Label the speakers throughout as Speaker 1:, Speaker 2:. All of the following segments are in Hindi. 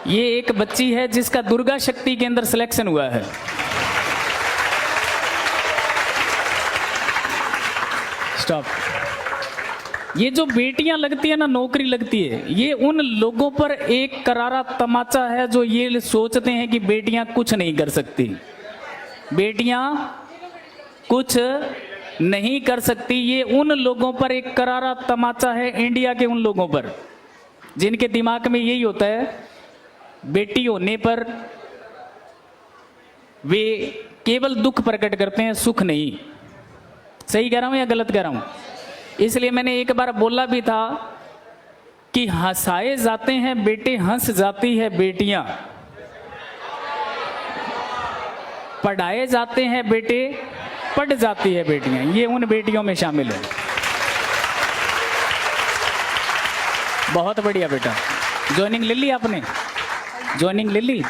Speaker 1: ये एक बच्ची है जिसका दुर्गा शक्ति के अंदर सिलेक्शन हुआ है। स्टॉप। ये जो बेटियां लगती है ना, नौकरी लगती है, ये उन लोगों पर एक करारा तमाचा है जो ये सोचते हैं कि बेटियां कुछ नहीं कर सकती। बेटियां कुछ नहीं कर सकती, ये उन लोगों पर एक करारा तमाचा है, इंडिया के उन लोगों पर जिनके दिमाग में यही होता है बेटी होने पर वे केवल दुख प्रकट करते हैं, सुख नहीं। सही कह रहा हूं या गलत कह रहा हूं? इसलिए मैंने एक बार बोला भी था कि हंसाए जाते हैं बेटे, हंस जाती है बेटियां, पढ़ाए जाते हैं बेटे, पढ़ जाती है बेटियां। ये उन बेटियों में शामिल है। बहुत बढ़िया बेटा। ज्वाइनिंग ले ली आपने? ज्वाइनिंग ले ली?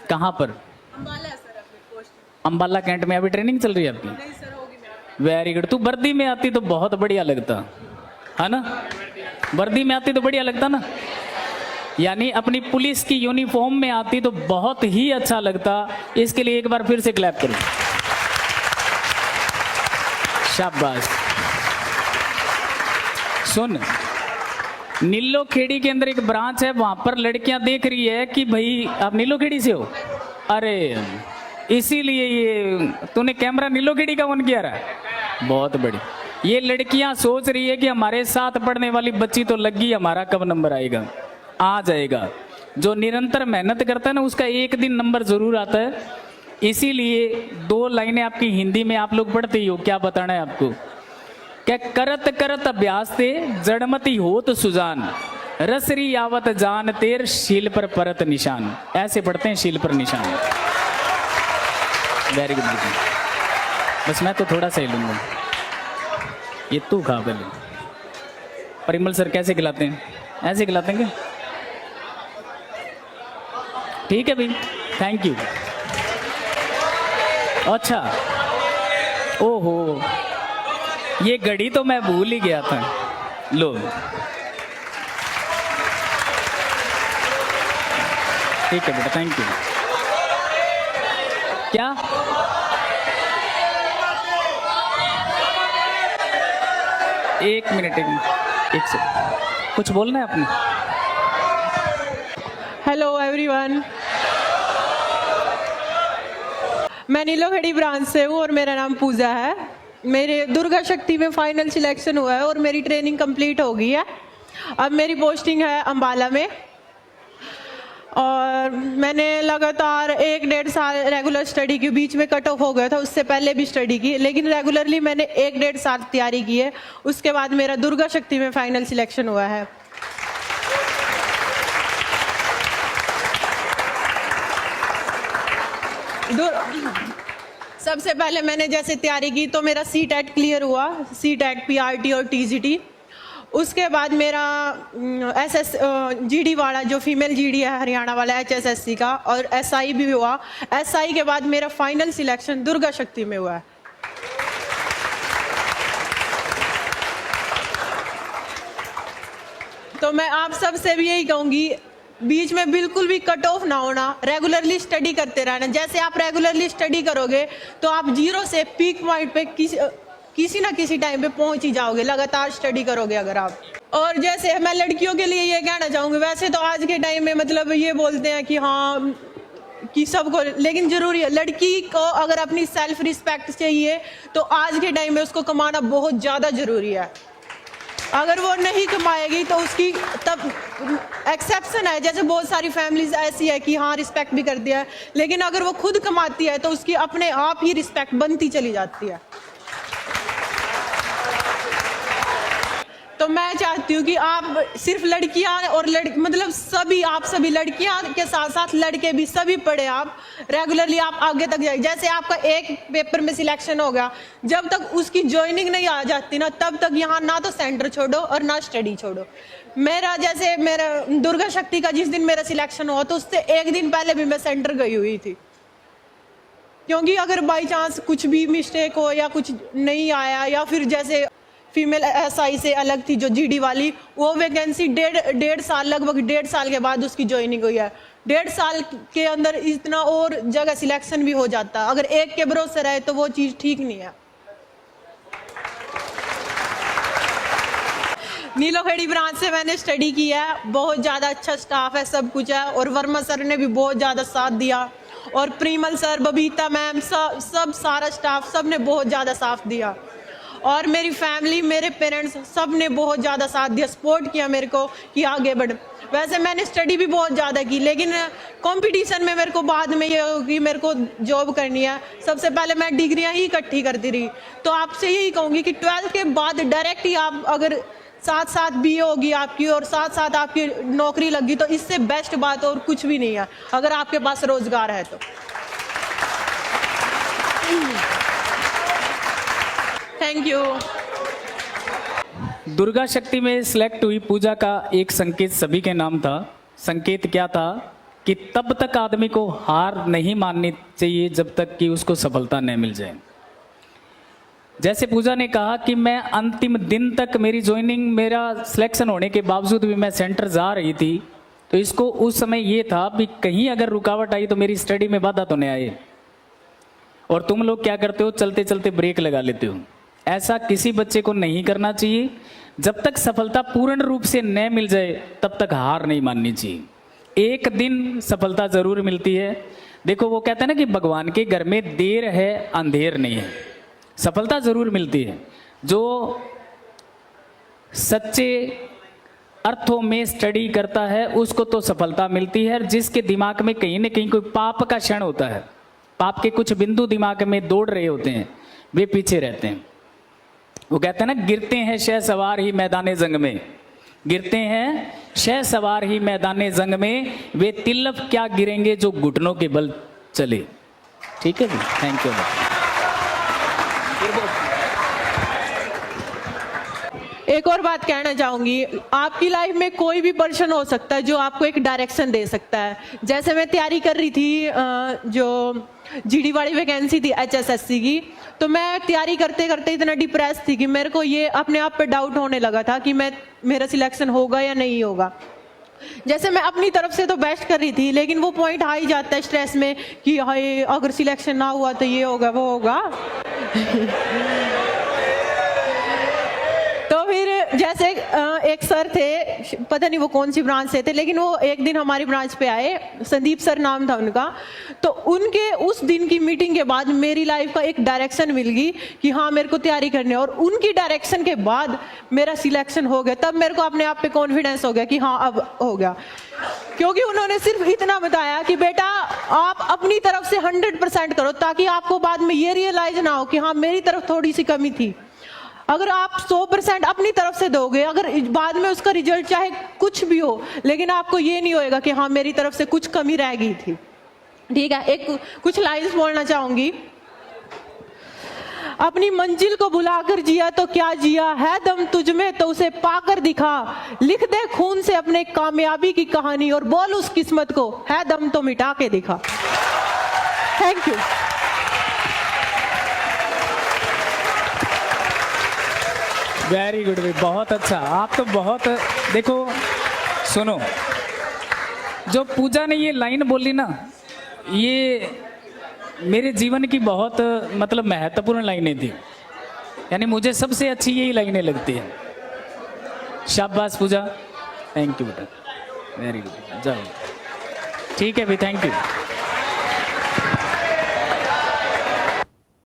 Speaker 1: कहाँ पर?
Speaker 2: अंबाला सर, अपनी पोस्ट।
Speaker 1: अंबाला कैंट में अभी ट्रेनिंग चल रही है आपकी?
Speaker 2: नहीं सर, होगी मेरा।
Speaker 1: Very good. तू वर्दी में आती तो बहुत बढ़िया लगता है ना? वर्दी में आती तो बढ़िया लगता ना, यानी अपनी पुलिस की यूनिफॉर्म में आती तो बहुत ही अच्छा लगता। इसके लिए एक बार फिर से क्लैप करो। शाबाश। सुन, नीलो खेड़ी के अंदर एक ब्रांच है, वहां पर लड़कियां देख रही है कि भाई आप नीलो खेड़ी से हो, अरे इसीलिए ये तूने कैमरा नीलो खेड़ी का ऑन किया रहा है। बहुत बड़ी। ये लड़कियां सोच रही है कि हमारे साथ पढ़ने वाली बच्ची तो लगी, हमारा कब नंबर आएगा? आ जाएगा। जो निरंतर मेहनत करता है ना, उसका एक दिन नंबर जरूर आता है। इसीलिए 2 लाइनें आपकी हिंदी में आप लोग पढ़ते ही हो, क्या बताना है आपको? क्या करत करत अभ्यास ते जड़मती होत सुजान, रसरी आवत जान तेर शील पर परत निशान। ऐसे पढ़ते हैं, शील पर निशान। Very good. बस मैं तो थोड़ा सा ही लूंगा, ये तू खा पहले। परिमल सर कैसे खिलाते हैं? ऐसे खिलाते हैं क्या? ठीक है भाई, थैंक यू। अच्छा, ओहो, ये घड़ी तो मैं भूल ही गया था। लो, ठीक है बेटा, थैंक यू। क्या? एक मिनट, एक सेकंड, कुछ बोलना है आपने?
Speaker 2: हेलो एवरीवन, मैं नीलो खेड़ी ब्रांच से हूँ और मेरा नाम पूजा है। मेरे दुर्गा शक्ति में फाइनल सिलेक्शन हुआ है और मेरी ट्रेनिंग कंप्लीट हो गई है। अब मेरी पोस्टिंग है अंबाला में और मैंने लगातार 1-1.5 साल रेगुलर स्टडी की। बीच में कट ऑफ हो गया था, उससे पहले भी स्टडी की, लेकिन रेगुलरली मैंने 1-1.5 साल तैयारी की है। उसके बाद मेरा दुर्गा शक्ति में फाइनल सिलेक्शन हुआ है। सबसे पहले मैंने जैसे तैयारी की तो मेरा CTET क्लियर हुआ, CTET, PRT और TGT। उसके बाद मेरा GD वाला, जो फीमेल GD है हरियाणा वाला, HSSC का, और SI भी हुआ। SI के बाद मेरा फाइनल सिलेक्शन दुर्गा शक्ति में हुआ है। तो मैं आप सबसे भी यही कहूँगी, बीच में बिल्कुल भी कट ऑफ ना होना, रेगुलरली स्टडी करते रहना। जैसे आप रेगुलरली स्टडी करोगे तो आप 0 से पीक पॉइंट पे किसी ना किसी टाइम पे पहुंच ही जाओगे, लगातार स्टडी करोगे अगर आप। और जैसे मैं लड़कियों के लिए ये कहना चाहूँगी, वैसे तो आज के टाइम में मतलब ये बोलते हैं कि हाँ कि सबको, लेकिन जरूरी है, लड़की को अगर अपनी सेल्फ रिस्पेक्ट चाहिए तो आज के टाइम में उसको कमाना बहुत ज़्यादा ज़रूरी है। अगर वो नहीं कमाएगी तो उसकी तब एक्सेप्शन है, जैसे बहुत सारी फैमिलीज ऐसी है कि हाँ रिस्पेक्ट भी कर दिया है, लेकिन अगर वो खुद कमाती है तो उसकी अपने आप ही रिस्पेक्ट बनती चली जाती है। तो मैं चाहती हूँ कि आप सिर्फ लड़कियां और मतलब सभी, आप सभी लड़कियां के साथ साथ लड़के भी सभी पढ़े, आप रेगुलरली आप आगे तक जाए। जैसे आपका एक पेपर में सिलेक्शन हो गया, जब तक उसकी ज्वाइनिंग नहीं आ जाती ना, तब तक यहाँ ना तो सेंटर छोड़ो और ना स्टडी छोड़ो। मेरा दुर्गा शक्ति का जिस दिन मेरा सिलेक्शन हुआ तो उससे एक दिन पहले भी मैं सेंटर गई हुई थी, क्योंकि अगर बाई चांस कुछ भी मिस्टेक हो या कुछ नहीं आया, या फिर जैसे फीमेल एसआई से अलग थी, जो जीडी वाली, वो वैकेंसी डेढ़ साल, लगभग 1.5 साल के बाद उसकी ज्वाइनिंग हुई है। 1.5 साल के अंदर इतना और जगह सिलेक्शन भी हो जाता। अगर एक के भरोसे रहे तो वो चीज़ ठीक नहीं है। नीलोखेड़ी ब्रांच से मैंने स्टडी किया है, बहुत ज़्यादा अच्छा स्टाफ है, सब कुछ है, और वर्मा सर ने भी बहुत ज़्यादा साथ दिया, और प्रीमल सर, बबीता मैम, सब सारा स्टाफ, सब ने बहुत ज़्यादा साथ दिया, और मेरी फैमिली, मेरे पेरेंट्स, सब ने बहुत ज़्यादा साथ दिया, सपोर्ट किया मेरे को कि आगे बढ़। वैसे मैंने स्टडी भी बहुत ज़्यादा की, लेकिन कंपटीशन में मेरे को बाद में ये हो कि मेरे को जॉब करनी है, सबसे पहले मैं डिग्रियाँ ही इकट्ठी करती रही। तो आपसे यही कहूँगी कि 12th के बाद डायरेक्ट ही आप अगर साथ साथ बीए होगी आपकी और साथ साथ आपकी नौकरी लगी, तो इससे बेस्ट बात और कुछ भी नहीं है, अगर आपके पास रोजगार है तो। Thank you.
Speaker 1: दुर्गा शक्ति में सिलेक्ट हुई पूजा का एक संकेत सभी के नाम था। संकेत क्या था कि तब तक आदमी को हार नहीं माननी चाहिए जब तक कि उसको सफलता न मिल जाए। जैसे पूजा ने कहा कि मैं अंतिम दिन तक, मेरी ज्वाइनिंग, मेरा सिलेक्शन होने के बावजूद भी मैं सेंटर जा रही थी, तो इसको उस समय ये था कि कहीं अगर रुकावट आई तो मेरी स्टडी में बाधा तो नहीं आए। और तुम लोग क्या करते हो, चलते चलते ब्रेक लगा लेते हो। ऐसा किसी बच्चे को नहीं करना चाहिए। जब तक सफलता पूर्ण रूप से न मिल जाए तब तक हार नहीं माननी चाहिए। एक दिन सफलता जरूर मिलती है। देखो वो कहते हैं ना कि भगवान के घर में देर है अंधेर नहीं है। सफलता जरूर मिलती है। जो सच्चे अर्थों में स्टडी करता है उसको तो सफलता मिलती है। जिसके दिमाग में कहीं ना कहीं कोई पाप का क्षण होता है, पाप के कुछ बिंदु दिमाग में दौड़ रहे होते हैं, वे पीछे रहते हैं। वो कहते हैं ना, गिरते हैं शह सवार ही मैदाने जंग में, गिरते हैं शह सवार ही मैदाने जंग में, वे तिल्लफ क्या गिरेंगे जो घुटनों के बल चले। ठीक है जी, थैंक यू।
Speaker 2: एक और बात कहना चाहूंगी, आपकी लाइफ में कोई भी पर्सन हो सकता है जो आपको एक डायरेक्शन दे सकता है। जैसे मैं तैयारी कर रही थी जो जीडी वाली वैकेंसी थी HSSC की, तो मैं तैयारी करते करते इतना डिप्रेस थी कि मेरे को ये अपने आप पे डाउट होने लगा था कि मेरा सिलेक्शन होगा या नहीं होगा। जैसे मैं अपनी तरफ से तो बेस्ट कर रही थी, लेकिन वो पॉइंट आ ही जाता है स्ट्रेस में कि हाय अगर सिलेक्शन ना हुआ तो ये होगा वो होगा। तो फिर जैसे एक सर थे, पता नहीं वो कौन सी ब्रांच से थे, लेकिन वो एक दिन हमारी ब्रांच पे आए, संदीप सर नाम था उनका। तो उनके उस दिन की मीटिंग के बाद मेरी लाइफ का एक डायरेक्शन मिल गई कि हाँ मेरे को तैयारी करनी है, और उनकी डायरेक्शन के बाद मेरा सिलेक्शन हो गया। तब मेरे को अपने आप पे कॉन्फिडेंस हो गया कि हाँ अब हो गया, क्योंकि उन्होंने सिर्फ इतना बताया कि बेटा आप अपनी तरफ से 100% करो, ताकि आपको बाद में ये रियलाइज ना हो कि हाँ मेरी तरफ थोड़ी सी कमी थी। अगर आप 100% अपनी तरफ से दोगे, अगर बाद में उसका रिजल्ट चाहे कुछ भी हो, लेकिन आपको ये नहीं होएगा कि हाँ मेरी तरफ से कुछ कमी रह गई थी। ठीक है, एक कुछ लाइन्स बोलना चाहूंगी। अपनी मंजिल को बुलाकर जिया तो क्या जिया, है दम तुझ में तो उसे पाकर दिखा, लिख दे खून से अपने कामयाबी की कहानी, और बोल उस किस्मत को है दम तो मिटा के दिखा। Thank you.
Speaker 1: वेरी गुड, बहुत अच्छा। आप तो बहुत, देखो सुनो, जो पूजा ने ये लाइन बोली ना, ये मेरे जीवन की बहुत मतलब महत्वपूर्ण लाइनें थी। यानी मुझे सबसे अच्छी यही लाइनें लगती है। शाबाश पूजा, थैंक यू बेटा, वेरी गुड, जाओ। ठीक है भाई, थैंक यू।